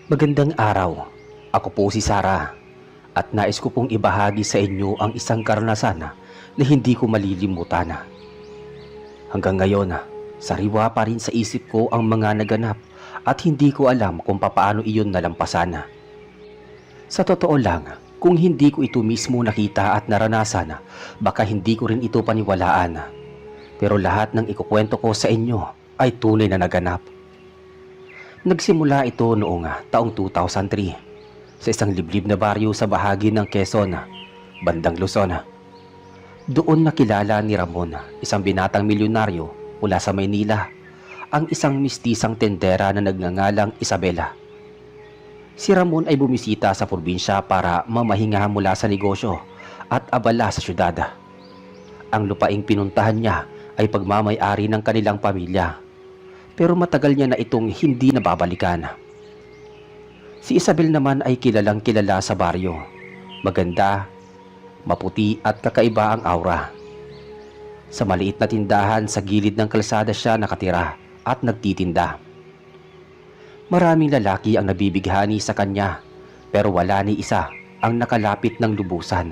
Magandang araw. Ako po si Sarah at nais ko pong ibahagi sa inyo ang isang karanasan na hindi ko malilimutan. Hanggang ngayon, sariwa pa rin sa isip ko ang mga naganap at hindi ko alam kung papaano iyon nalampasan. Sa totoo lang, kung hindi ko ito mismo nakita at naranasan, baka hindi ko rin ito paniwalaan. Pero lahat ng ikukwento ko sa inyo ay tunay na naganap. Nagsimula ito noong taong 2003 sa isang liblib na baryo sa bahagi ng Quezon, bandang Luzon. Doon nakilala ni Ramon, isang binatang milyonaryo mula sa Maynila, ang isang mistisang tendera na nagngangalang Isabela. Si Ramon ay bumisita sa probinsya para mamahinga mula sa negosyo at abala sa syudad. Ang lupaing pinuntahan niya ay pagmamay-ari ng kanilang pamilya. Pero matagal niya na itong hindi nababalikan. Si Isabel naman ay kilalang kilala sa baryo. Maganda, maputi at kakaiba ang aura. Sa maliit na tindahan sa gilid ng kalsada siya nakatira at nagtitinda. Maraming lalaki ang nabibighani sa kanya pero wala ni isa ang nakalapit ng lubusan.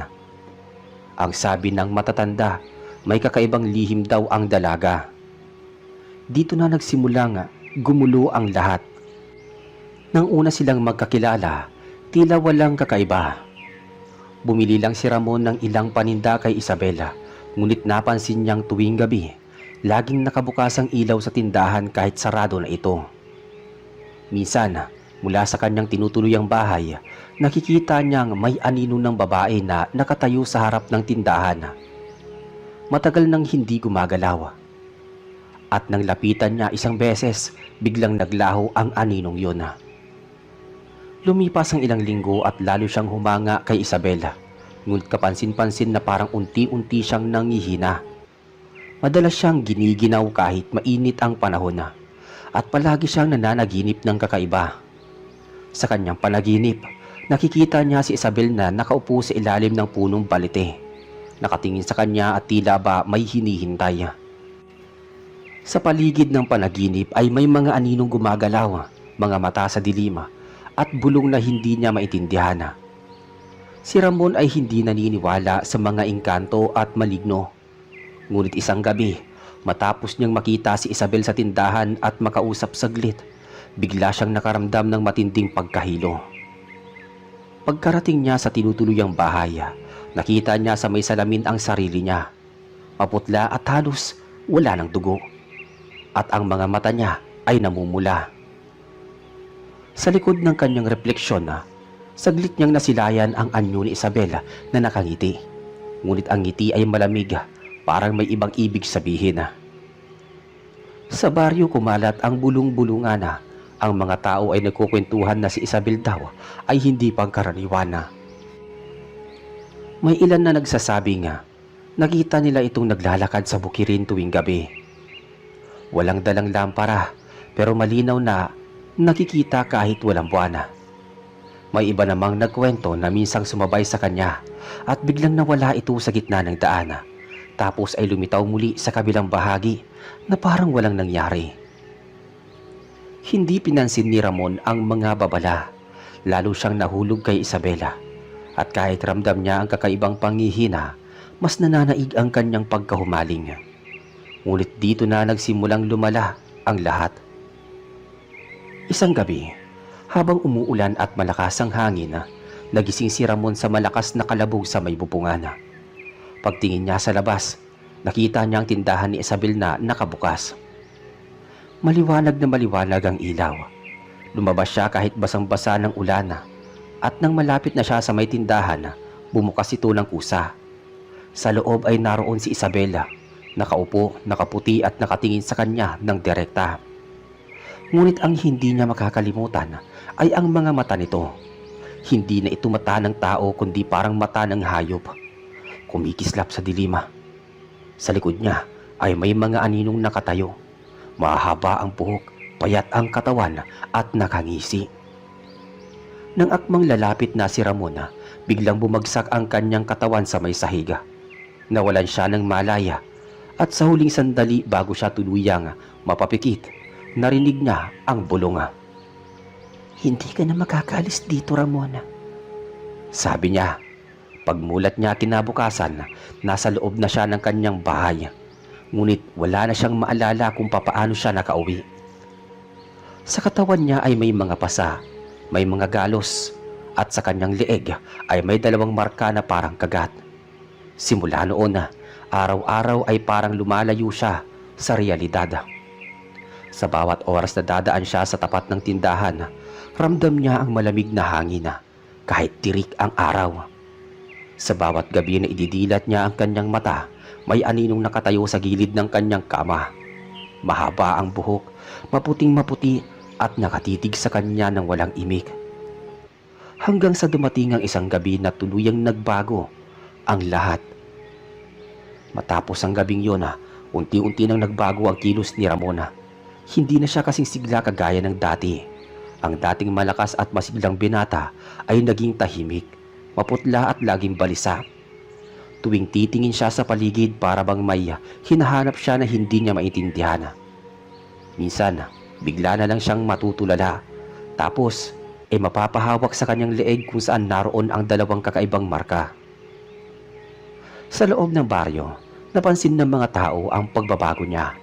Ang sabi ng matatanda, may kakaibang lihim daw ang dalaga. Dito na nagsimulang gumulo ang lahat. Nang una silang magkakilala, tila walang kakaiba. Bumili lang si Ramon ng ilang paninda kay Isabela, ngunit napansin niyang tuwing gabi, laging nakabukas ang ilaw sa tindahan kahit sarado na ito. Minsan, mula sa kanyang tinutuluyang bahay, nakikita niyang may anino ng babae na nakatayo sa harap ng tindahan. Matagal nang hindi gumagalaw. At nang lapitan niya isang beses, biglang naglaho ang aninong yun. Lumipas ang ilang linggo at lalo siyang humanga kay Isabela, ngunit kapansin-pansin na parang unti-unti siyang nangihina. Madalas siyang giniginaw kahit mainit ang panahon at palagi siyang nananaginip ng kakaiba. Sa kanyang panaginip, nakikita niya si Isabel na nakaupo sa ilalim ng punong balete. Nakatingin sa kanya at tila ba may hinihintay. Sa paligid ng panaginip ay may mga aninong gumagalaw, mga mata sa dilim at bulong na hindi niya maintindihan. Si Ramon ay hindi naniniwala sa mga engkanto at maligno. Ngunit isang gabi, matapos niyang makita si Isabel sa tindahan at makausap saglit, bigla siyang nakaramdam ng matinding pagkahilo. Pagkarating niya sa tinutuluyang bahay, nakita niya sa may salamin ang sarili niya. Maputla at halos wala ng dugo. At ang mga mata niya ay namumula. Sa likod ng kanyang refleksyon, saglit niyang nasilayan ang anyo ni Isabela na nakangiti. Ngunit ang ngiti ay malamig, parang may ibang ibig sabihin. Sa baryo kumalat ang bulong-bulungan. Ang mga tao ay nagkukwentuhan na si Isabel daw ay hindi pangkaraniwan. May ilan na nagsasabing nakita nila itong naglalakad sa bukirin tuwing gabi. Walang dalang lampara pero malinaw na nakikita kahit walang buwan. May iba namang nagkwento na minsang sumabay sa kanya at biglang nawala ito sa gitna ng daan. Tapos ay lumitaw muli sa kabilang bahagi na parang walang nangyari. Hindi pinansin ni Ramon ang mga babala. Lalo siyang nahulog kay Isabela. At kahit ramdam niya ang kakaibang panghihina, mas nananaig ang kanyang pagkahumaling. Ngunit dito na nagsimulang lumala ang lahat. Isang gabi, habang umuulan at malakas ang hangin, nagising si Ramon sa malakas na kalabog sa may bupungan. Pagtingin niya sa labas, nakita niya ang tindahan ni Isabel na nakabukas. Maliwanag na maliwanag ang ilaw. Lumabas siya kahit basang-basa ng ulan at nang malapit na siya sa may tindahan, bumukas ito ng kusa. Sa loob ay naroon si Isabela. Nakaupo, nakaputi at nakatingin sa kanya ng direkta. Ngunit ang hindi niya makakalimutan ay ang mga mata nito. Hindi na ito mata ng tao kundi parang mata ng hayop. Kumikislap sa dilima. Sa likod niya ay may mga aninong nakatayo. Mahaba ang buhok, payat ang katawan at nakangisi. Nang akmang lalapit na si Ramon, biglang bumagsak ang kanyang katawan sa may sahiga. Nawalan siya ng malaya. At sa huling sandali bago siya tuluyang mapapikit, narinig niya ang bulong. Hindi ka na makakaalis dito, Ramona. Sabi niya. Pagmulat niya kinabukasan, nasa loob na siya ng kanyang bahay. Ngunit wala na siyang maalala kung papaano siya nakauwi. Sa katawan niya ay may mga pasa, may mga galos, at sa kanyang leeg ay may 2 marka na parang kagat. Simula noon, araw-araw ay parang lumalayo siya sa realidad. Sa bawat oras na dadaan siya sa tapat ng tindahan, ramdam niya ang malamig na hangin kahit tirik ang araw. Sa bawat gabi na ididilat niya ang kanyang mata, may aninong nakatayo sa gilid ng kanyang kama. Mahaba ang buhok, maputing maputi at nakatitig sa kanya ng walang imik. Hanggang sa dumating ang isang gabi na tuluyang nagbago ang lahat. Matapos ang gabing yun, unti-unti nang nagbago ang kilos ni Ramona. Hindi na siya kasing sigla kagaya ng dati. Ang dating malakas at masiglang binata ay naging tahimik, maputla at laging balisa. Tuwing titingin siya sa paligid para bang may hinahanap siya na hindi niya maintindihan. Minsan, bigla na lang siyang matutulala. Tapos, mapapahawak sa kanyang leeg kung saan naroon ang 2 kakaibang marka. Sa loob ng baryo, napansin ng mga tao ang pagbabago niya.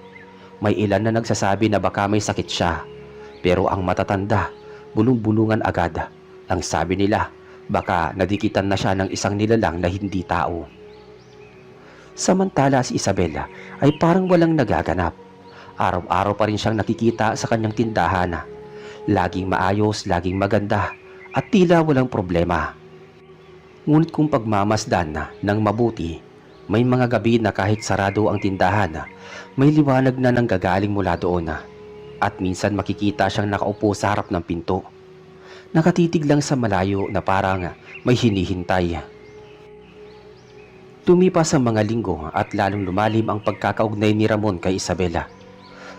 May ilan na nagsasabi na baka may sakit siya. Pero ang matatanda, bulong-bulungan agad. Ang sabi nila, baka nadikitan na siya ng isang nilalang na hindi tao. Samantala si Isabela ay parang walang nagaganap. Araw-araw pa rin siyang nakikita sa kanyang tindahan. Laging maayos, laging maganda at tila walang problema. Ngunit kung pagmamasdan ng mabuti, may mga gabi na kahit sarado ang tindahan, may liwanag na nanggagaling mula doon. At minsan makikita siyang nakaupo sa harap ng pinto. Nakatitig lang sa malayo na parang may hinihintay. Tumipas ang mga linggo at lalong lumalim ang pagkakaugnay ni Ramon kay Isabela.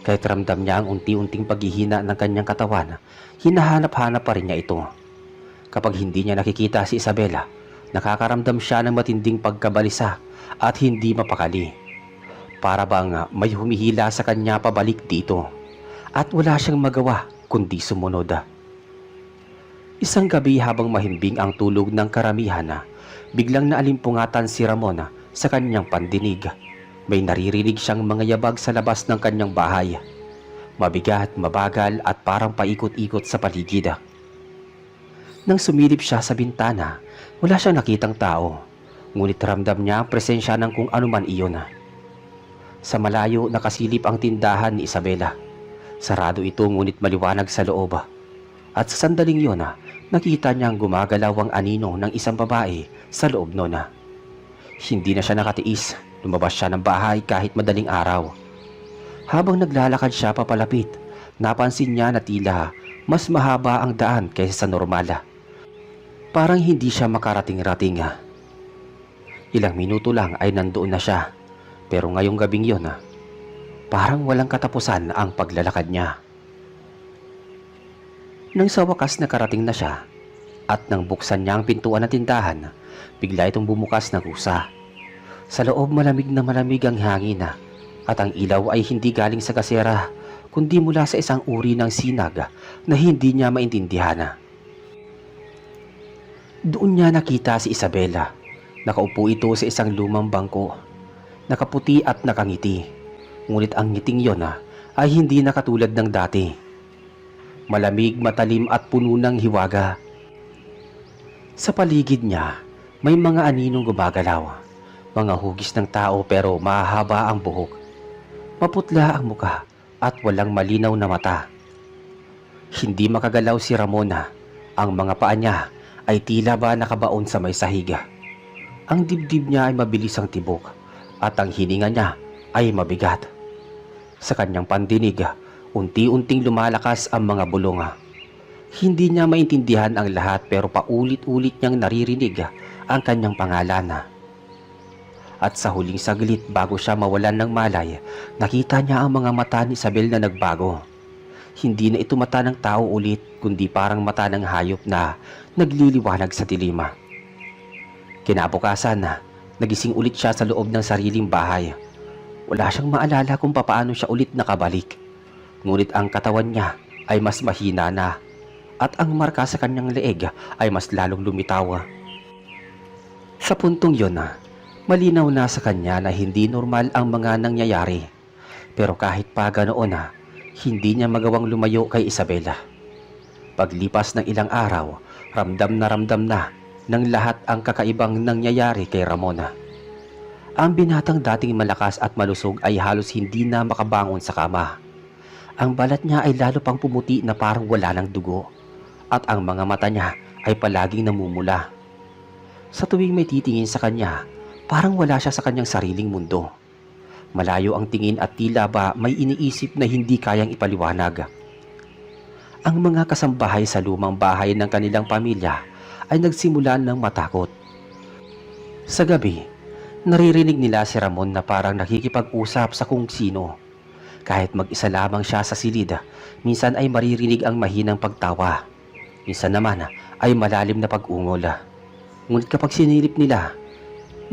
Kahit ramdam niya ang unti-unting paghihina ng kanyang katawan, hinahanap-hanap pa rin niya ito. Kapag hindi niya nakikita si Isabela, nakakaramdam siya ng matinding pagkabalisa at hindi mapakali. Para bang may humihila sa kanya pabalik dito at wala siyang magawa kundi sumunod. Isang gabi habang mahimbing ang tulog ng karamihan, biglang naalimpungatan si Ramon sa kanyang pandinig. May naririnig siyang mga yabag sa labas ng kanyang bahay. Mabigat, mabagal at parang paikot-ikot sa paligid. Nang sumilip siya sa bintana, wala siyang nakitang tao. Ngunit ramdam niya ang presensya ng kung anuman iyon. Sa malayo nakasilip ang tindahan ni Isabela. Sarado ito ngunit maliwanag sa loob. At sa sandaling yun, nakita niyang gumagalaw ang anino ng isang babae sa loob nun. Hindi na siya nakatiis, lumabas siya ng bahay kahit madaling araw. Habang naglalakad siya papalapit, napansin niya na tila mas mahaba ang daan kaysa sa normal. Parang hindi siya makarating-rating. Ilang minuto lang ay nandoon na siya, pero ngayong gabing yun, parang walang katapusan ang paglalakad niya. Nang sa wakas nakarating na siya at nang buksan niya ang pintuan ng tindahan, bigla itong bumukas ng kusa. Sa loob malamig na malamig ang hangin at ang ilaw ay hindi galing sa kasera kundi mula sa isang uri ng sinag na hindi niya maintindihan. Doon niya nakita si Isabela. Nakaupo ito sa isang lumang bangko. Nakaputi at nakangiti. Ngunit ang ngiting yon ay hindi na katulad ng dati. Malamig, matalim at puno ng hiwaga. Sa paligid niya, may mga aninong gumagalaw. Mga hugis ng tao pero mahaba ang buhok. Maputla ang muka at walang malinaw na mata. Hindi makagalaw si Ramona. Ang mga paa niya ay tila ba nakabaon sa may sahiga. Ang dibdib niya ay mabilis ang tibok at ang hininga niya ay mabigat. Sa kanyang pandinig, unti-unting lumalakas ang mga bulong. Hindi niya maintindihan ang lahat pero paulit-ulit niyang naririnig ang kanyang pangalan. At sa huling saglit bago siya mawalan ng malay, nakita niya ang mga mata ni Isabel na nagbago. Hindi na ito mata ng tao ulit kundi parang mata ng hayop na nagliliwanag sa dilim. Kinabukasan, nagising ulit siya sa loob ng sariling bahay. Wala siyang maalala kung papaano siya ulit nakabalik. Ngunit ang katawan niya ay mas mahina na at ang marka sa kanyang leeg ay mas lalong lumitaw. Sa puntong yon, malinaw na sa kanya na hindi normal ang mga nangyayari. Pero kahit pa ganoon, hindi niya magawang lumayo kay Isabela. Paglipas ng ilang araw, ramdam na ng lahat ang kakaibang nangyayari kay Ramon. Ang binatang dating malakas at malusog ay halos hindi na makabangon sa kama. Ang balat niya ay lalo pang pumuti na parang wala ng dugo, at ang mga mata niya ay palaging namumula. Sa tuwing may titingin sa kanya, parang wala siya sa kanyang sariling mundo. Malayo ang tingin at tila ba may iniisip na hindi kayang ipaliwanag. Ang mga kasambahay sa lumang bahay ng kanilang pamilya ay nagsimula ng matakot. Sa gabi, naririnig nila si Ramon na parang nakikipag-usap sa kung sino. Kahit mag-isa lamang siya sa silid, minsan ay maririnig ang mahinang pagtawa. Minsan naman ay malalim na pag-ungol. Ngunit kapag sinilip nila,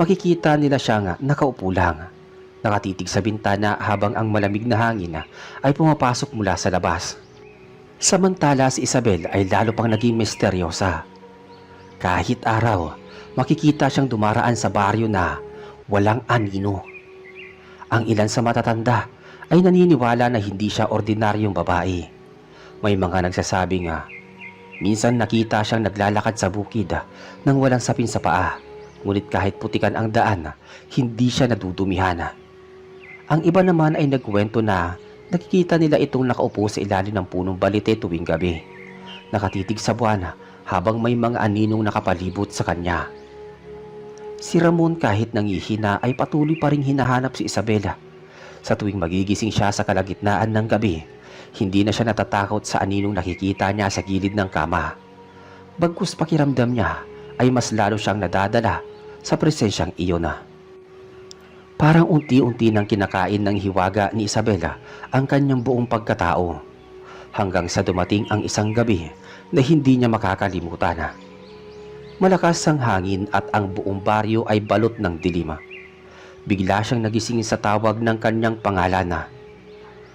makikita nila siyang nakaupo lang, nakatitig sa bintana habang ang malamig na hangin ay pumapasok mula sa labas. Samantala si Isabel ay lalo pang naging misteryosa. Kahit araw, makikita siyang dumaraan sa baryo na walang anino. Ang ilan sa matatanda ay naniniwala na hindi siya ordinaryong babae. May mga nagsasabi nga, minsan nakita siyang naglalakad sa bukid nang walang sapin sa paa, ngunit kahit putikan ang daan, hindi siya nadudumihan. Ang iba naman ay nagkwento na nakikita nila itong nakaupo sa ilalim ng punong balite tuwing gabi, nakatitig sa buwan habang may mga aninong nakapalibot sa kanya. Si Ramon kahit nangihina ay patuloy pa ring hinahanap si Isabela. Sa tuwing magigising siya sa kalagitnaan ng gabi, hindi na siya natatakot sa aninong nakikita niya sa gilid ng kama. Bagkus pakiramdam niya ay mas lalo siyang nadadala sa presensyang iyon. Parang unti-unti nang kinakain ng hiwaga ni Isabela ang kanyang buong pagkatao, hanggang sa dumating ang isang gabi na hindi niya makakalimutan. Malakas ang hangin at ang buong baryo ay balot ng dilim. Bigla siyang nagising sa tawag ng kanyang pangalan.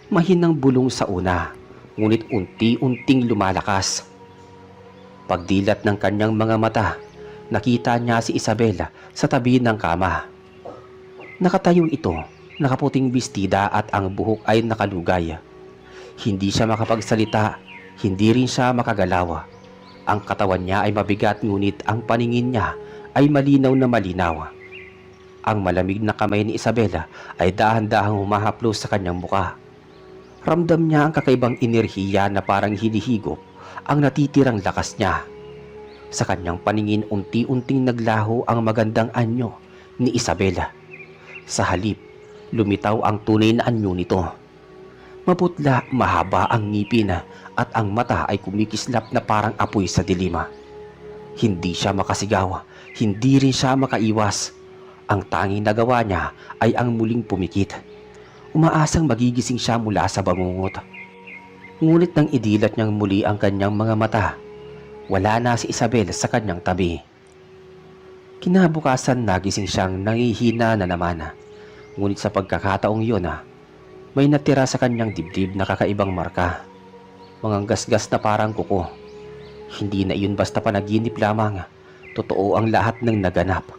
Mahinang bulong sa una, ngunit unti-unting lumalakas. Pagdilat ng kanyang mga mata, nakita niya si Isabela sa tabi ng kama. Nakatayo ito, nakaputing bestida at ang buhok ay nakalugay. Hindi siya makapagsalita, hindi rin siya makagalaw. Ang katawan niya ay mabigat ngunit ang paningin niya ay malinaw na malinaw. Ang malamig na kamay ni Isabela ay dahan-dahang humahaplos sa kanyang muka. Ramdam niya ang kakaibang enerhiya na parang hinihigop ang natitirang lakas niya. Sa kanyang paningin unti-unting naglaho ang magandang anyo ni Isabela. Sa halip, lumitaw ang tunay na anyo nito. Maputla, mahaba ang ngipin at ang mata ay kumikislap na parang apoy sa dilima. Hindi siya makasigaw, hindi rin siya makaiwas. Ang tanging nagawa niya ay ang muling pumikit. Umaasang magigising siya mula sa bangungot. Ngunit nang idilat niyang muli ang kanyang mga mata, wala na si Isabel sa kanyang tabi. Kinabukasan nagising siyang nangihina na naman. Ngunit sa pagkakataong yun, may natira sa kanyang dibdib na kakaibang marka. Mga gasgas na parang kuko. Hindi na iyon basta panaginip lamang. Totoo ang lahat ng naganap.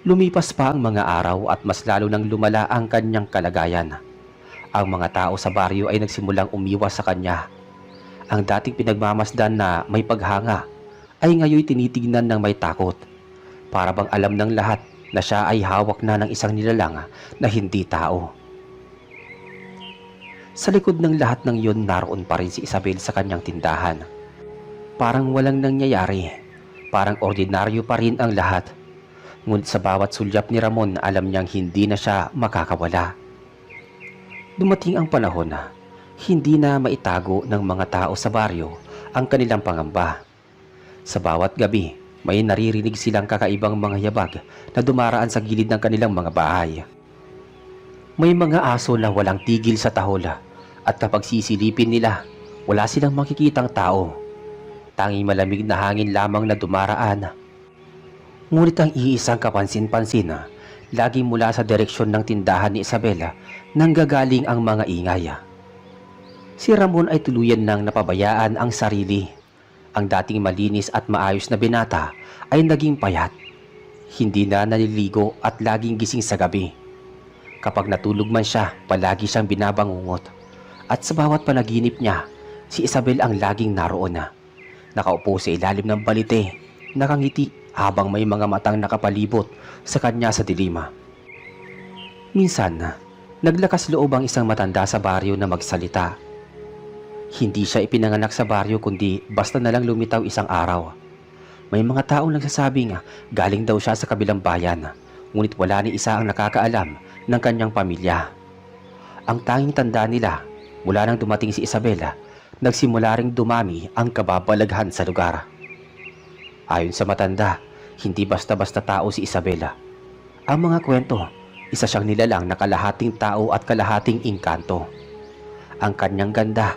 Lumipas pa ang mga araw at mas lalo nang lumala ang kanyang kalagayan. Ang mga tao sa baryo ay nagsimulang umiwas sa kanya. Ang dating pinagmamasdan na may paghanga ay ngayon tinitignan ng may takot. Para bang alam ng lahat na siya ay hawak na ng isang nilalang na hindi tao. Sa likod ng lahat ng yun, naroon pa rin si Isabel sa kanyang tindahan. Parang walang nangyayari, parang ordinaryo pa rin ang lahat. Ngunit sa bawat sulyap ni Ramon, alam niyang hindi na siya makakawala. Dumating ang panahon na hindi na maitago ng mga tao sa baryo ang kanilang pangamba. Sa bawat gabi, may naririnig silang kakaibang mga yabag na dumaraan sa gilid ng kanilang mga bahay. May mga aso na walang tigil sa tahol at kapag sisilipin nila, wala silang makikitang tao. Tanging malamig na hangin lamang na dumaraan. Ngunit ang iisang kapansin-pansin lagi mula sa direksyon ng tindahan ni Isabela nanggagaling ang mga ingay. Si Ramon ay tuluyan nang napabayaan ang sarili. Ang dating malinis at maayos na binata ay naging payat. Hindi na naliligo at laging gising sa gabi. Kapag natulog man siya, palagi siyang binabangungot. At sa bawat panaginip niya, si Isabel ang laging naroon na. Nakaupo sa ilalim ng balite, nakangiti habang may mga matang nakapalibot sa kanya sa dilima. Minsan, naglakas loob ang isang matanda sa baryo na magsalita. Hindi siya ipinanganak sa baryo kundi basta na lang lumitaw isang araw. May mga taong nagsasabing galing daw siya sa kabilang bayan, ngunit wala ni isa ang nakakaalam ng kanyang pamilya. Ang tanging tanda nila, mula nang dumating si Isabela, nagsimula ring dumami ang kababalaghan sa lugar. Ayon sa matanda, hindi basta-basta tao si Isabela. Ang mga kwento, isa siyang nilalang na kalahating tao at kalahating engkanto. Ang kanyang ganda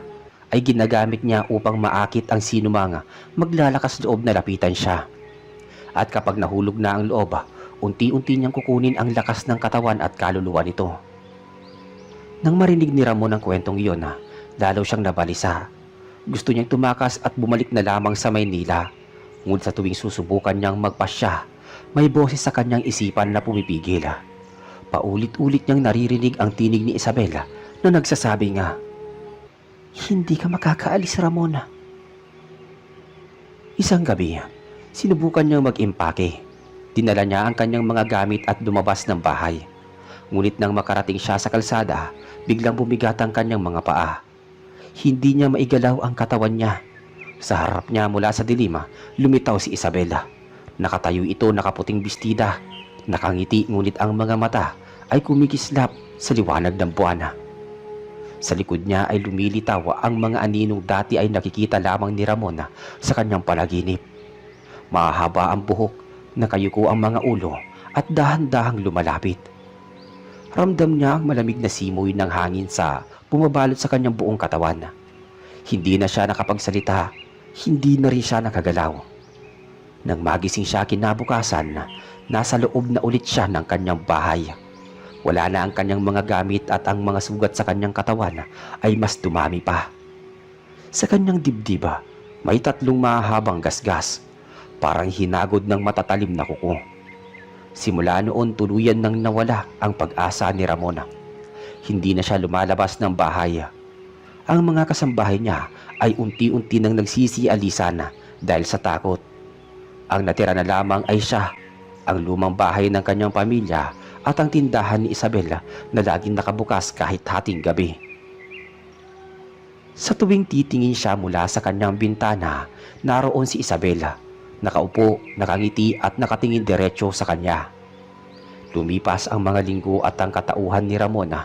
ay ginagamit niya upang maakit ang sinumang maglalakas loob na lapitan siya. At kapag nahulog na ang loob, unti-unti niyang kukunin ang lakas ng katawan at kaluluwa nito. Nang marinig ni Ramon ang kwentong iyon, lalo siyang nabalisa. Gusto niyang tumakas at bumalik na lamang sa Maynila. Ngunit sa tuwing susubukan niyang magpasya, may boses sa kanyang isipan na pumipigil. Paulit-ulit niyang naririnig ang tinig ni Isabela na nagsasabi nga, Hindi ka makakaalis, Ramona. Isang gabi, sinubukan niyang mag-impake. Dinala niya ang kanyang mga gamit at lumabas ng bahay. Ngunit nang makarating siya sa kalsada, biglang bumigat ang kanyang mga paa. Hindi niya maigalaw ang katawan niya. Sa harap niya mula sa dilima, lumitaw si Isabela. Nakatayo ito nakaputing bestida. Nakangiti ngunit ang mga mata ay kumikislap sa liwanag ng buwan. Sa likod niya ay lumilitaw ang mga aninong dati ay nakikita lamang ni Ramon sa kanyang panaginip. Mahaba ang buhok, nakayuko ang mga ulo at dahan-dahang lumalapit. Ramdam niya ang malamig na simoy ng hangin sa bumabalot sa kanyang buong katawan. Hindi na siya nakapagsalita, hindi na rin siya nakagalaw. Nang magising siya kinabukasan, nasa loob na ulit siya ng kanyang bahay. Wala na ang kanyang mga gamit at ang mga sugat sa kanyang katawan ay mas dumami pa. Sa kanyang dibdiba, may 3 mahahabang gasgas, parang hinagod ng matatalim na kuko. Simula noon tuluyan nang nawala ang pag-asa ni Ramona. Hindi na siya lumalabas ng bahay. Ang mga kasambahay niya ay unti-unti nang nagsisialisan dahil sa takot. Ang natira na lamang ay siya, ang lumang bahay ng kanyang pamilya at ang tindahan ni Isabela na laging nakabukas kahit hating gabi. Sa tuwing titingin siya mula sa kanyang bintana, naroon si Isabela, nakaupo, nakangiti at nakatingin diretso sa kanya. Lumipas ang mga linggo at ang katauhan ni Ramona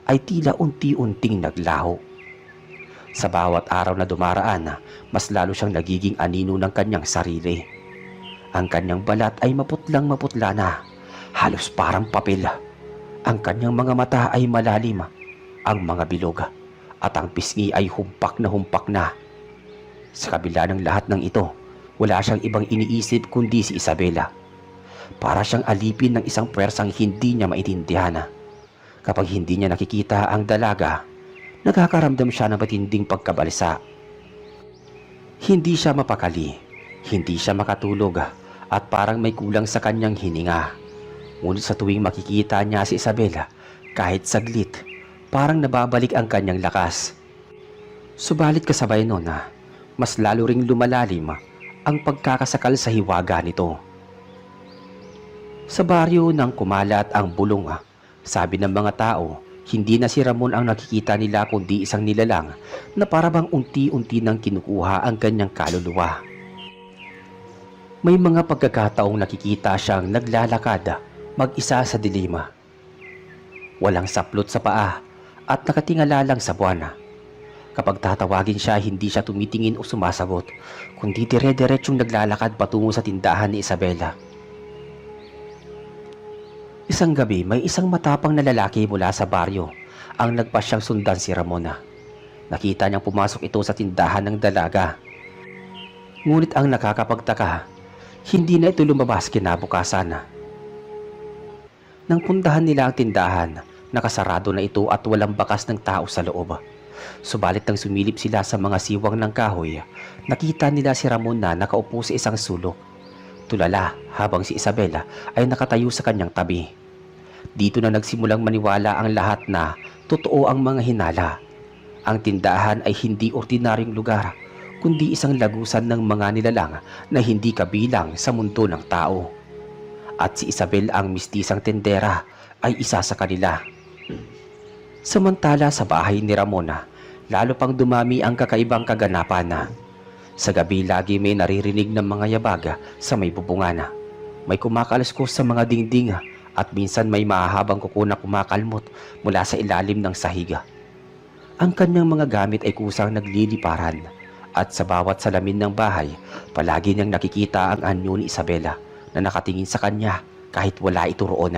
ay tila unti-unting naglaho. Sa bawat araw na dumaraan, mas lalo siyang nagiging anino ng kanyang sarili. Ang kanyang balat ay maputlang maputla na, halos parang papel. Ang kanyang mga mata ay malalim, ang mga bilog, at ang pisngi ay humpak na. Sa kabila ng lahat ng ito, wala siyang ibang iniisip kundi si Isabela. Para siyang alipin ng isang pwersang hindi niya maintindihan. Kapag hindi niya nakikita ang dalaga, nakakaramdam siya ng matinding pagkabalisa. Hindi siya mapakali, hindi siya makatulog, at parang may kulang sa kanyang hininga. Ngunit sa tuwing makikita niya si Isabela, kahit saglit, parang nababalik ang kanyang lakas. Subalit kasabay nun, mas lalo ring lumalalim ang pagkakasakal sa hiwaga nito. Sa baryo nang kumalat ang bulong, sabi ng mga tao, hindi na si Ramon ang nakikita nila kundi isang nilalang na parabang unti-unti nang kinukuha ang kanyang kaluluwa. May mga pagkakataong nakikita siyang naglalakad mag-isa sa dilima. Walang saplot sa paa at nakatingala lang sa buwan. Kapag tatawagin siya, hindi siya tumitingin o sumasagot, kundi dire-diretsyong naglalakad patungo sa tindahan ni Isabela. Isang gabi, may isang matapang na lalaki mula sa baryo ang nagpasyang sundan si Ramona. Nakita niyang pumasok ito sa tindahan ng dalaga. Ngunit ang nakakapagtaka, hindi na ito lumabas kinabukasan. Nang puntahan nila ang tindahan, nakasarado na ito at walang bakas ng tao sa loob. Subalit nang sumilip sila sa mga siwang ng kahoy, nakita nila si Ramon na nakaupo sa isang sulok. Tulala habang si Isabela ay nakatayo sa kanyang tabi. Dito na nagsimulang maniwala ang lahat na totoo ang mga hinala. Ang tindahan ay hindi ordinaryong lugar, kundi isang lagusan ng mga nilalang na hindi kabilang sa mundo ng tao. At si Isabel ang mistisang tendera ay isa sa kanila. Samantala sa bahay ni Ramona, lalo pang dumami ang kakaibang kaganapan. Sa gabi lagi may naririnig ng mga yabaga sa may bubungan. May kumakalaskos sa mga dingding at minsan may mahahabang kuko na kumakalmot mula sa ilalim ng sahiga. Ang kanyang mga gamit ay kusang nagliliparan at sa bawat salamin ng bahay palagi niyang nakikita ang anyo ni Isabela na nakatingin sa kanya kahit wala ito roon.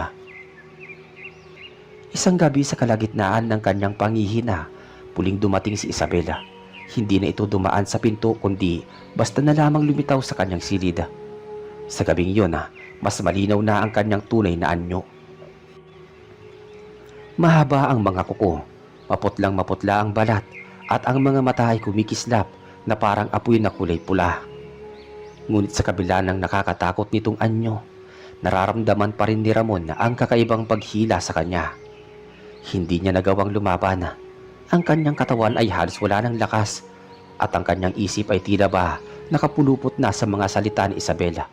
Isang gabi sa kalagitnaan ng kanyang pangihina, puling dumating si Isabela. Hindi na ito dumaan sa pinto kundi basta na lamang lumitaw sa kanyang silid. Sa gabing yun, mas malinaw na ang kanyang tunay na anyo. Mahaba ang mga kuko, maputla ang balat, at ang mga mata ay kumikislap na parang apoy na kulay pula. Ngunit sa kabila ng nakakatakot nitong anyo, nararamdaman pa rin ni Ramon ang kakaibang paghila sa kanya. Hindi niya nagawang lumaban. Ang kanyang katawan ay halos wala ng lakas at ang kanyang isip ay tila ba nakapulupot na sa mga salita ni Isabela.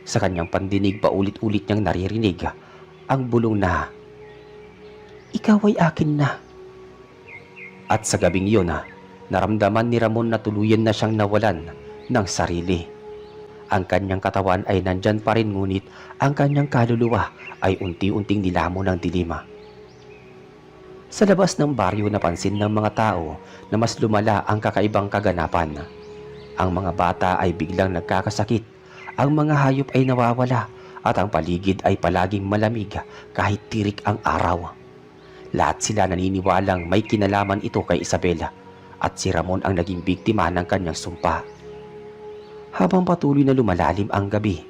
Sa kanyang pandinig paulit-ulit niyang naririnig ang bulong na, "Ikaw ay akin na." At sa gabing yun, naramdaman ni Ramon na tuluyan na siyang nawalan ng sarili. Ang kanyang katawan ay nandyan pa rin ngunit ang kanyang kaluluwa ay unti-unting nilamon ng dilima. Sa labas ng baryo napansin ng mga tao na mas lumala ang kakaibang kaganapan. Ang mga bata ay biglang nagkakasakit, ang mga hayop ay nawawala at ang paligid ay palaging malamig kahit tirik ang araw. Lahat sila naniniwalang may kinalaman ito kay Isabela at si Ramon ang naging biktima ng kanyang sumpa. Habang patuloy na lumalalim ang gabi,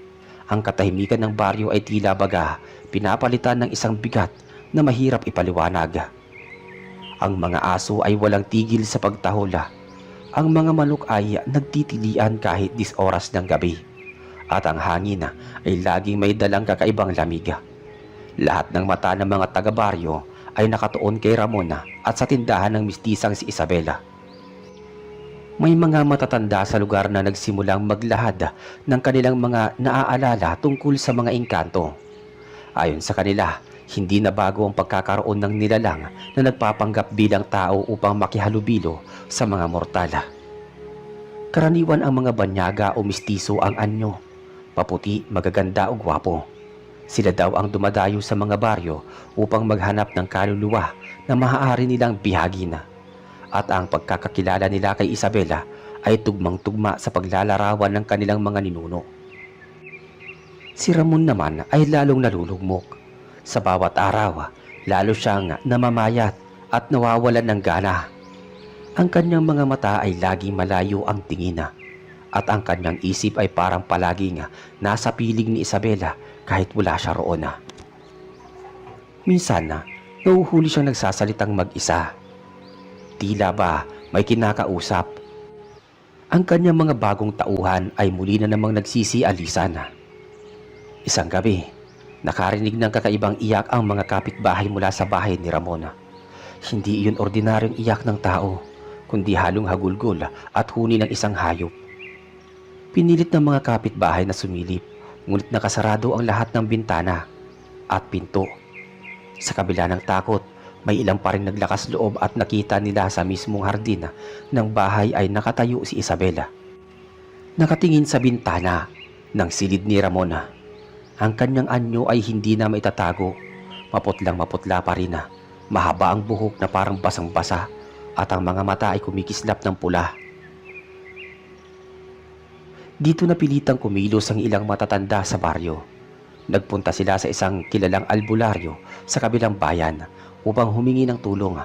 ang katahimikan ng baryo ay tila baga pinapalitan ng isang bigat na mahirap ipaliwanag. Ang mga aso ay walang tigil sa pagtahula. Ang mga manok ay nagtitilian kahit 10 oras ng gabi. At ang hangin ay laging may dalang kakaibang lamig. Lahat ng mata ng mga taga-baryo ay nakatuon kay Ramona at sa tindahan ng mistisang si Isabela. May mga matatanda sa lugar na nagsimulang maglahad ng kanilang mga naaalala tungkol sa mga engkanto. Ayon sa kanila, hindi na bago ang pagkakaroon ng nilalang na nagpapanggap bilang tao upang makihalubilo sa mga mortala. Karaniwan ang mga banyaga o mistiso ang anyo, paputi, magaganda o gwapo. Sila daw ang dumadayo sa mga baryo upang maghanap ng kaluluwa na maaari nilang bihagin. At ang pagkakakilala nila kay Isabela ay tugmang-tugma sa paglalarawan ng kanilang mga ninuno. Si Ramon naman ay lalong nalulugmok. Sa bawat araw, lalo siyang namamayat at nawawalan ng gana. Ang kanyang mga mata ay laging malayo ang tingin at ang kanyang isip ay parang palaging nasa piling ni Isabela kahit wala siya roon. Minsan, nahuhuli siyang nagsasalitang mag-isa. Tila ba may kinakausap. Ang kanyang mga bagong tauhan ay muli na namang nagsisialisan. Isang gabi, nakarinig ng kakaibang iyak ang mga kapitbahay mula sa bahay ni Ramona. Hindi iyon ordinaryong iyak ng tao, kundi halong hagulgol at huni ng isang hayop. Pinilit ng mga kapitbahay na sumilip, ngunit nakasarado ang lahat ng bintana at pinto. Sa kabila ng takot, may ilang pa rin naglakas loob at nakita nila sa mismong hardin ng bahay ay nakatayo si Isabela. Nakatingin sa bintana ng silid ni Ramona. Ang kanyang anyo ay hindi na maitatago. Maputlang maputla pa rin. Mahaba ang buhok na parang basang-basa at ang mga mata ay kumikislap ng pula. Dito napilitang kumilos ang ilang matatanda sa baryo. Nagpunta sila sa isang kilalang albularyo sa kabilang bayan upang humingi ng tulong.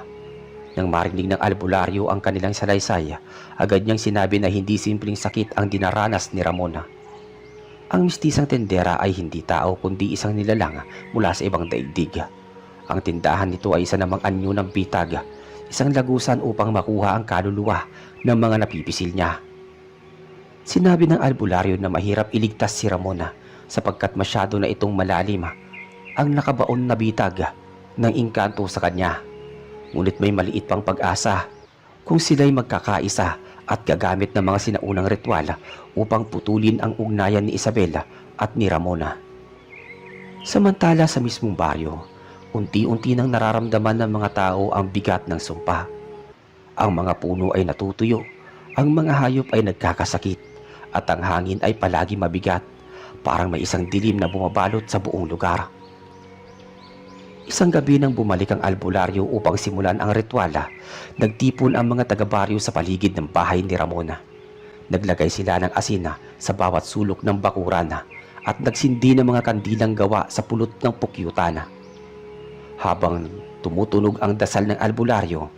Nang marinig ng albularyo ang kanilang salaysay, agad niyang sinabi na hindi simpleng sakit ang dinaranas ni Ramona. Ang mistisang tendera ay hindi tao kundi isang nilalang mula sa ibang daigdig. Ang tindahan nito ay isa namang anyo ng bitag, isang lagusan upang makuha ang kaluluwa ng mga napipisil niya. Sinabi ng albularyo na mahirap iligtas si Ramona sapagkat masyado na itong malalim ang nakabaon na bitag ng engkanto sa kanya. Ngunit may maliit pang pag-asa kung sila'y magkakaisa at gagamit ng mga sinaunang ritual upang putulin ang ugnayan ni Isabela at ni Ramona. Samantala sa mismong baryo, unti-unti nang nararamdaman ng mga tao ang bigat ng sumpa. Ang mga puno ay natutuyo, ang mga hayop ay nagkakasakit, at ang hangin ay palagi mabigat, parang may isang dilim na bumabalot sa buong lugar. Isang gabi nang bumalik ang albularyo upang simulan ang rituala, nagtipon ang mga taga-baryo sa paligid ng bahay ni Ramona. Naglagay sila ng asina sa bawat sulok ng bakuran at nagsindi ng mga kandilang gawa sa pulot ng pukyutana. Habang tumutunog ang dasal ng albularyo,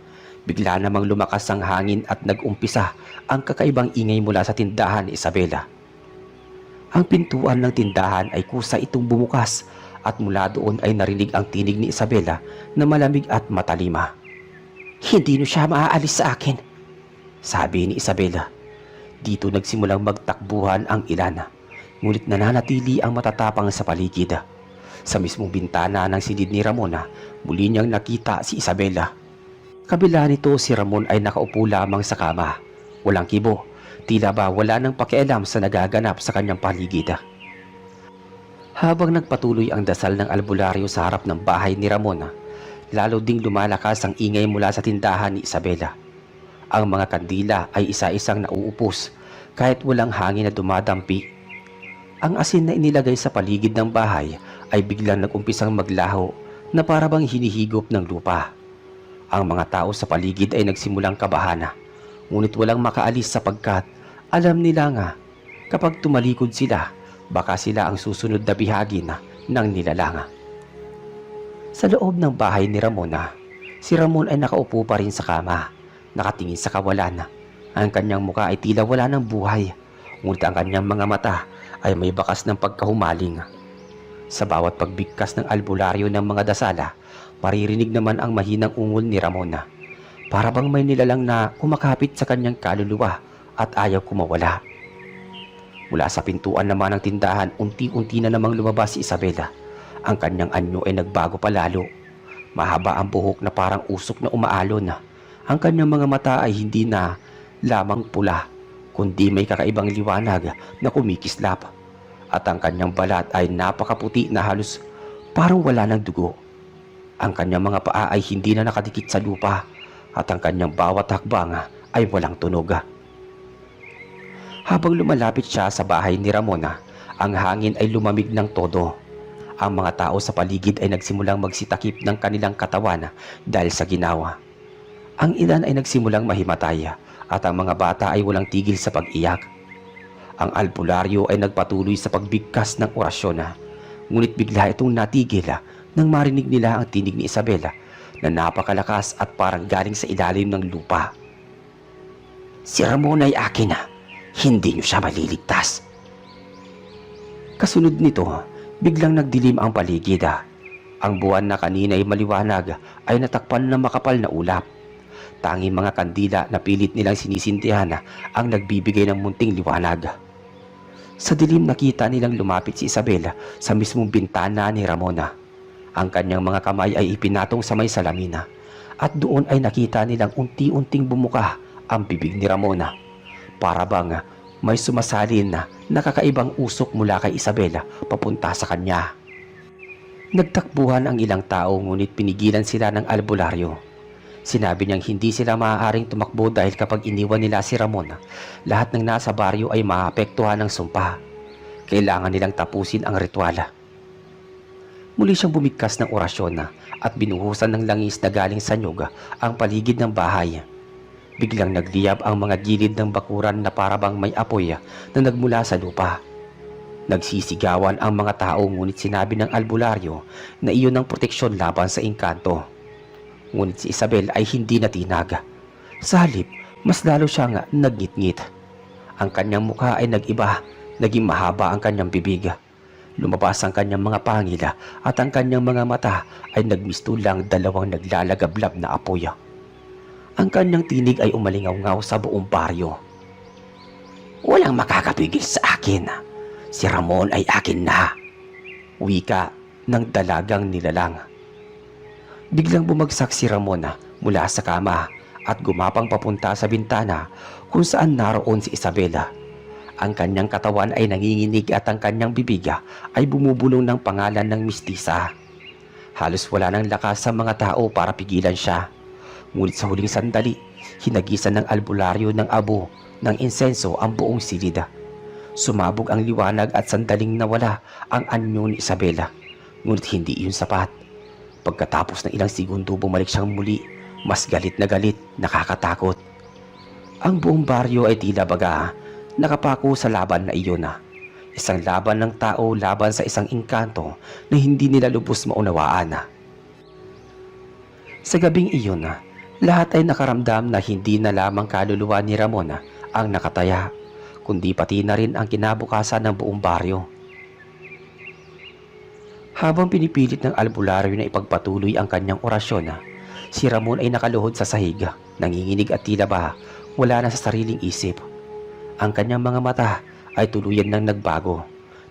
bigla namang lumakas ang hangin at nag-umpisa ang kakaibang ingay mula sa tindahan ni Isabela. Ang pintuan ng tindahan ay kusa itong bumukas at mula doon ay narinig ang tinig ni Isabela na malamig at matalima. Hindi no siya maaalis sa akin, sabi ni Isabela. Dito nagsimulang magtakbuhan ang ilan, ngunit nananatili ang matatapang sa paligid. Sa mismong bintana ng silid ni Ramona, muli niyang nakita si Isabela. Kabila nito, si Ramon ay nakaupo lamang sa kama. Walang kibo, tila ba wala nang pakialam sa nagaganap sa kanyang paligid. Habang nagpatuloy ang dasal ng albularyo sa harap ng bahay ni Ramona, lalo ding lumalakas ang ingay mula sa tindahan ni Isabela. Ang mga kandila ay isa-isang nauupos kahit walang hangin na dumadampi. Ang asin na inilagay sa paligid ng bahay ay biglang nag-umpisang maglaho na para bang hinihigop ng lupa. Ang mga tao sa paligid ay nagsimulang kabahana, ngunit walang makaalis sapagkat alam nila nga kapag tumalikod sila, baka sila ang susunod na bihagi ng nilalang. Sa loob ng bahay ni Ramona, si Ramon ay nakaupo pa rin sa kama, nakatingin sa kawalan. Ang kanyang muka ay tila wala ng buhay, ngunit ang kanyang mga mata ay may bakas ng pagkahumaling. Sa bawat pagbigkas ng albularyo ng mga dasala, maririnig naman ang mahinang ungol ni Ramona. Para bang may nilalang na kumakapit sa kanyang kaluluwa at ayaw kumawala. Mula sa pintuan naman ng tindahan, unti-unti na namang lumabas si Isabela. Ang kanyang anyo ay nagbago palalo. Mahaba ang buhok na parang usok na umaalon. Ang kanyang mga mata ay hindi na lamang pula, kundi may kakaibang liwanag na kumikislap. At ang kanyang balat ay napakaputi na halos parang wala ng dugo. Ang kanyang mga paa ay hindi na nakadikit sa lupa at ang kanyang bawat hakbang ay walang tunog. Habang lumalapit siya sa bahay ni Ramona, ang hangin ay lumamig ng todo. Ang mga tao sa paligid ay nagsimulang magsitakip ng kanilang katawan dahil sa ginawa. Ang ilan ay nagsimulang mahimatay at ang mga bata ay walang tigil sa pag-iyak. Ang albularyo ay nagpatuloy sa pagbigkas ng orasyon, ngunit bigla itong natigil nang marinig nila ang tinig ni Isabela na napakalakas at parang galing sa ilalim ng lupa. Si Ramon ay akin na. Hindi niyo siya maliligtas. Kasunod nito, biglang nagdilim ang paligid. Ang buwan na kanina ay maliwanag ay natakpan ng makapal na ulap. Tanging mga kandila na pilit nilang sinisintihan ang nagbibigay ng munting liwanag. Sa dilim nakita nilang lumapit si Isabela sa mismong bintana ni Ramona. Ang kanyang mga kamay ay ipinatong sa may salamina at doon ay nakita nilang unti-unting bumuka ang bibig ni Ramona. Para bang may sumasalin na nakakaibang usok mula kay Isabela papunta sa kanya. Nagtakbuhan ang ilang tao ngunit pinigilan sila ng albularyo. Sinabi niyang hindi sila maaaring tumakbo dahil kapag iniwan nila si Ramon, lahat ng nasa baryo ay maapektuhan ng sumpa. Kailangan nilang tapusin ang ritual. Muli siyang bumigkas ng orasyon at binuhusan ng langis na galing sa nyug ang paligid ng bahay. Biglang nagliyab ang mga gilid ng bakuran na parabang may apoy na nagmula sa lupa. Nagsisigawan ang mga tao ngunit sinabi ng albularyo na iyon ang proteksyon laban sa engkanto. Ngunit si Isabel ay hindi natinag. Sa halip, mas lalo siyang nagngit-ngit. Ang kanyang mukha ay nag-iba, naging mahaba ang kanyang bibig. Lumabas ang kanyang mga pangila at ang kanyang mga mata ay nagmistulang dalawang naglalagablab na apoy. Ang kanyang tinig ay umalingaw-ngaw sa buong baryo. Walang makakapigil sa akin. Si Ramon ay akin na. Wika ng dalagang nilalang. Biglang bumagsak si Ramon mula sa kama at gumapang papunta sa bintana kung saan naroon si Isabela. Ang kanyang katawan ay nanginginig at ang kanyang bibig ay bumubulong ng pangalan ng mistisa. Halos wala ng lakas sa mga tao para pigilan siya. Ngunit sa huling sandali, hinagisan ng albularyo ng abo ng insenso ang buong silid. Sumabog ang liwanag at sandaling nawala ang anyo ni Isabela. Ngunit hindi iyon sapat. Pagkatapos ng ilang segundo, bumalik siyang muli, mas galit, nakakatakot. Ang buong baryo ay tila baga nakapako sa laban na iyon. Isang laban ng tao laban sa isang engkanto na hindi nila lubos maunawaan. Sa gabing iyon, lahat ay nakaramdam na hindi na lamang kaluluwa ni Ramon ang nakataya, kundi pati na rin ang kinabukasan ng buong baryo. Habang pinipilit ng albularyo na ipagpatuloy ang kanyang orasyon, si Ramon ay nakaluhod sa sahig, nanginginig at tila ba wala na sa sariling isip. Ang kanyang mga mata ay tuluyan nang nagbago,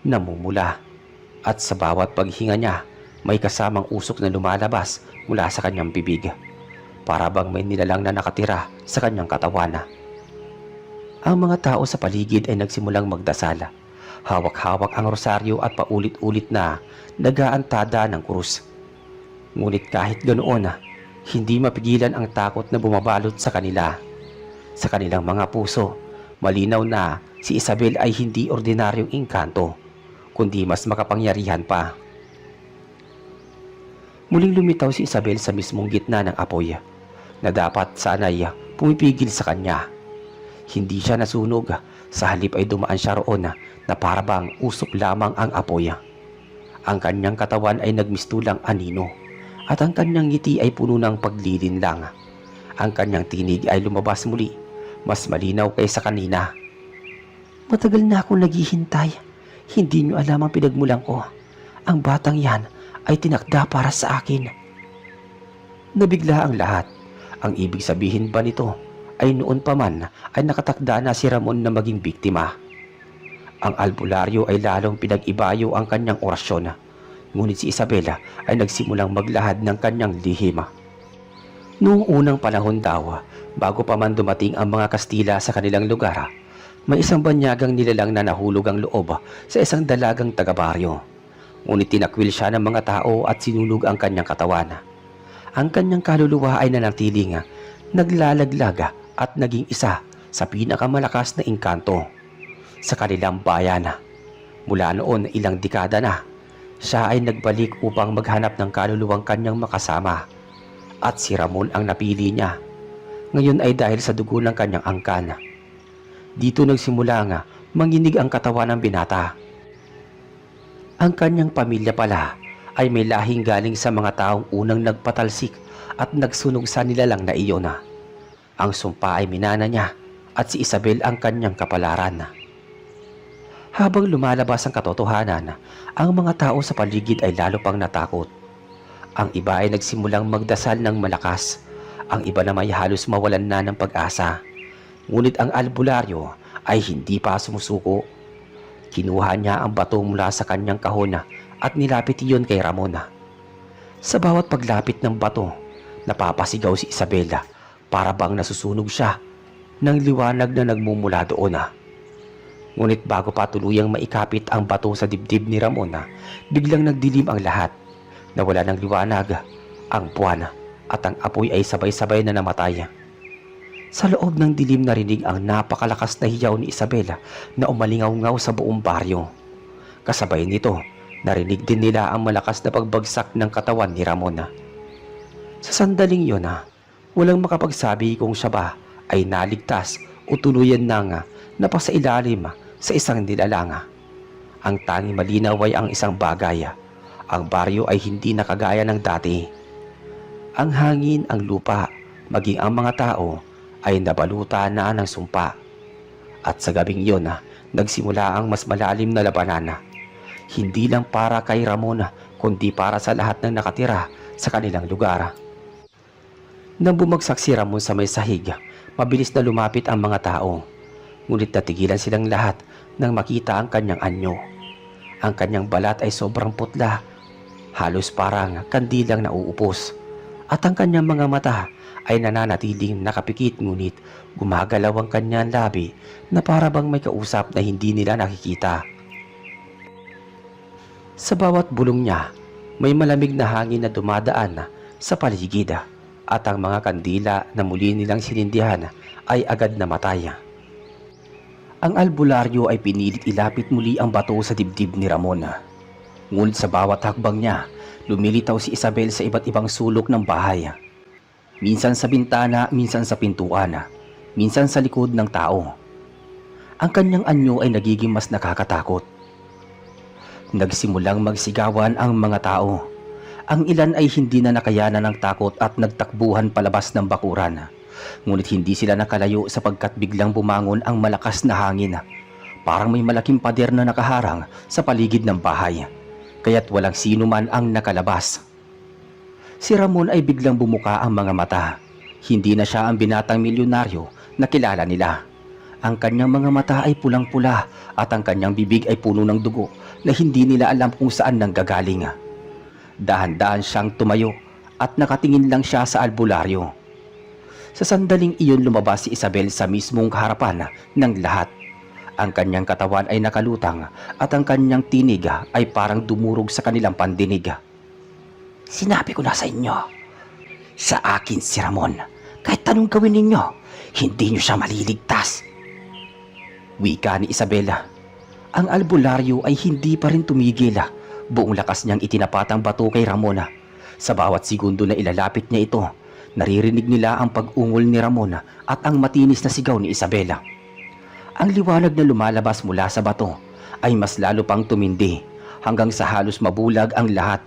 namumula, at sa bawat paghinga niya may kasamang usok na lumalabas mula sa kanyang bibig. Para bang may nilalang na nakatira sa kanyang katawan. Ang mga tao sa paligid ay nagsimulang magdasal. Hawak-hawak ang rosaryo at paulit-ulit na nag-aantada ng krus. Ngunit kahit ganoon, hindi mapigilan ang takot na bumabalot sa kanila. Sa kanilang mga puso, malinaw na si Isabel ay hindi ordinaryong engkanto, kundi mas makapangyarihan pa. Muling lumitaw si Isabel sa mismong gitna ng apoy na dapat sana'y pumipigil sa kanya. Hindi siya nasunog, sa halip ay dumaan siya roon na parabang usok lamang ang apoy. Ang kanyang katawan ay nagmistulang anino at ang kanyang ngiti ay puno ng paglilinlang. Ang kanyang tinig ay lumabas muli, mas malinaw kaysa kanina. Matagal na akong naghihintay. Hindi niyo alam ang pinagmulan ko. Ang batang yan ay tinakda para sa akin. Nabigla ang lahat. Ang ibig sabihin ba nito ay noon pa man ay nakatakda na si Ramon na maging biktima. Ang albularyo ay lalong pinag-ibayo ang kanyang orasyon. Ngunit si Isabela ay nagsimulang maglahad ng kanyang lihim. Noong unang panahon daw, bago pa man dumating ang mga Kastila sa kanilang lugar, may isang banyagang nilalang na nahulog ang loob sa isang dalagang taga-baryo. Ngunit tinakwil siya ng mga tao at sinunog ang kanyang katawan. Ang kanyang kaluluwa ay nanatiling naglalaglag at naging isa sa pinakamalakas na engkanto sa kanilang bayan. Mula noon ilang dekada na, siya ay nagbalik upang maghanap ng kaluluwang kanyang makasama. At si Ramon ang napili niya. Ngayon ay dahil sa dugo ng kanyang angkan. Dito nagsimula manginig ang katawan ng binata. Ang kanyang pamilya pala ay may lahing galing sa mga taong unang nagpatalsik at nagsunog sa nilalang na iyon. Ang sumpa ay minana niya at si Isabel ang kanyang kapalaran. Habang lumalabas ang katotohanan, ang mga tao sa paligid ay lalo pang natakot. Ang iba ay nagsimulang magdasal ng malakas. Ang iba na may halos mawalan na ng pag-asa. Ngunit ang albularyo ay hindi pa sumusuko. Kinuha niya ang bato mula sa kanyang kahon at nilapit iyon kay Ramon. Sa bawat paglapit ng bato, napapasigaw si Isabela para bang nasusunog siya ng liwanag na nagmumula doon. Ngunit bago pa tuluyang maikapit ang bato sa dibdib ni Ramon, biglang nagdilim ang lahat. Nawala ng liwanag ang buwan at ang apoy ay sabay-sabay na namatay. Sa loob ng dilim narinig ang napakalakas na hiyaw ni Isabela na umalingaw-ngaw sa buong baryo. Kasabay nito, narinig din nila ang malakas na pagbagsak ng katawan ni Ramon. Sa sandaling yun, walang makapagsabi kung siya ba ay naligtas o tuluyan na napasailalim sa isang nilalang. Ang tanging malinaw ay ang isang bagay. Ang baryo ay hindi nakagaya ng dati. Ang hangin, ang lupa, maging ang mga tao ay nabaluta na ng sumpa. At sa gabing iyon, nagsimula ang mas malalim na labanan. Hindi lang para kay Ramon, kundi para sa lahat ng nakatira sa kanilang lugar. Nang bumagsak si Ramon sa may sahig, mabilis na lumapit ang mga tao. Ngunit natigilan silang lahat nang makita ang kanyang anyo. Ang kanyang balat ay sobrang putla, halos parang kandilang nauupos. At ang kanyang mga mata ay nananatiling nakapikit, ngunit gumagalaw ang kanyang labi na para bang may kausap na hindi nila nakikita. Sa bawat bulong niya, may malamig na hangin na dumadaan sa paligid at ang mga kandila na muli nilang sinindihan ay agad namatay. Ang albularyo ay pinilit ilapit muli ang bato sa dibdib ni Ramon. Ngunit sa bawat hakbang niya, lumilitaw si Isabel sa iba't ibang sulok ng bahay. Minsan sa bintana, minsan sa pintuan, minsan sa likod ng tao. Ang kanyang anyo ay nagiging mas nakakatakot. Nagsimulang magsigawan ang mga tao. Ang ilan ay hindi na nakayanan ng takot at nagtakbuhan palabas ng bakuran. Ngunit hindi sila nakalayo sapagkat biglang bumangon ang malakas na hangin. Parang may malaking pader na nakaharang sa paligid ng bahay, kaya't walang sino man ang nakalabas. Si Ramon ay biglang bumuka ang mga mata. Hindi na siya ang binatang milyonaryo na kilala nila. Ang kanyang mga mata ay pulang-pula at ang kanyang bibig ay puno ng dugo na hindi nila alam kung saan nanggagaling. Dahan-dahan siyang tumayo at nakatingin lang siya sa albularyo. Sa sandaling iyon lumabas si Isabel sa mismong harapan ng lahat. Ang kanyang katawan ay nakalutang at ang kanyang tinig ay parang dumurog sa kanilang pandinig. Sinabi ko na sa inyo, sa akin si Ramon. Kahit anong gawin ninyo, hindi nyo siya maliligtas. Wika ni Isabela. Ang albularyo ay hindi pa rin tumigil. Buong lakas niyang itinapat ang bato kay Ramon. Sa bawat segundo na ilalapit niya ito, naririnig nila ang pag-ungol ni Ramon at ang matinis na sigaw ni Isabela. Ang liwanag na lumalabas mula sa bato ay mas lalo pang tumindi hanggang sa halos mabulag ang lahat.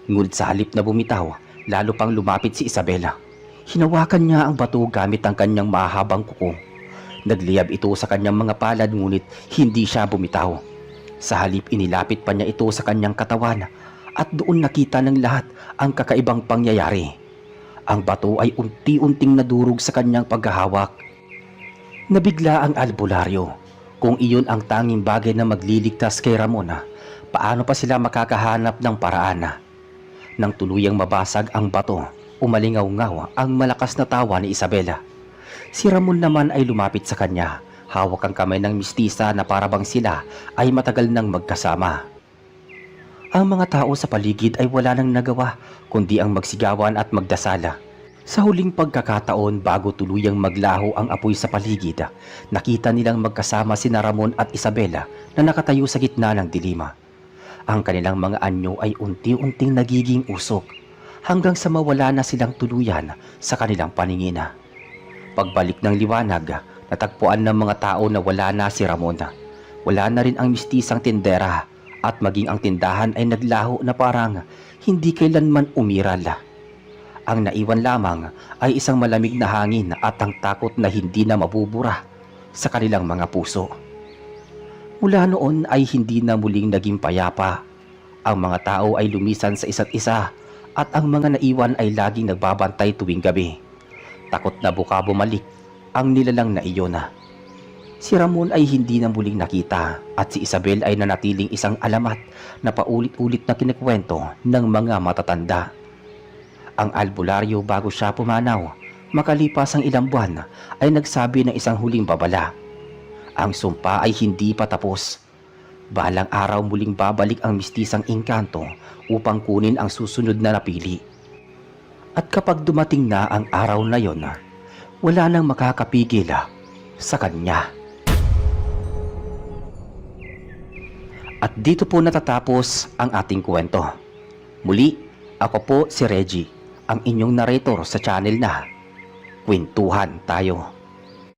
Ngunit sa halip na bumitaw, lalo pang lumapit si Isabela. Hinawakan niya ang bato gamit ang kanyang mahabang kuko. Nagliyab ito sa kanyang mga palad, ngunit hindi siya bumitaw. Sa halip inilapit pa niya ito sa kanyang katawan at doon nakita ng lahat ang kakaibang pangyayari. Ang bato ay unti-unting nadurog sa kanyang paghahawak. Nabigla ang albularyo. Kung iyon ang tanging bagay na magliligtas kay Ramon, paano pa sila makakahanap ng paraan? Nang tuluyang mabasag ang bato, umalingaw-ngaw ang malakas na tawa ni Isabela. Si Ramon naman ay lumapit sa kanya, hawak ang kamay ng mistisa na parabang sila ay matagal nang magkasama. Ang mga tao sa paligid ay wala nang nagawa kundi ang magsigawan at magdasala. Sa huling pagkakataon bago tuluyang maglaho ang apoy sa paligid, nakita nilang magkasama sina Ramon at Isabela na nakatayo sa gitna ng dilima. Ang kanilang mga anyo ay unti-unting nagiging usok hanggang sa mawala na silang tuluyan sa kanilang paningin. Pagbalik ng liwanag, natagpuan ng mga tao na wala na si Ramon. Wala na rin ang mistisang tindera at maging ang tindahan ay naglaho na parang hindi kailanman umiral. Ang naiwan lamang ay isang malamig na hangin at ang takot na hindi na mabubura sa kanilang mga puso. Mula noon ay hindi na muling naging payapa. Ang mga tao ay lumisan sa isa't isa at ang mga naiwan ay laging nagbabantay tuwing gabi. Takot na buka bumalik ang nilalang na iyon. Si Ramon ay hindi na muling nakita at si Isabel ay nanatiling isang alamat na paulit-ulit na kinikwento ng mga matatanda. Ang albularyo bago siya pumanaw, makalipas ang ilang buwan ay nagsabi ng isang huling babala. Ang sumpa ay hindi pa tapos. Balang araw muling babalik ang mistisang engkanto upang kunin ang susunod na napili. At kapag dumating na ang araw na yon, wala nang makakapigil sa kanya. At dito po natatapos ang ating kwento. Muli, ako po si Reggie, ang inyong narrator sa channel na Kwentuhan Tayo.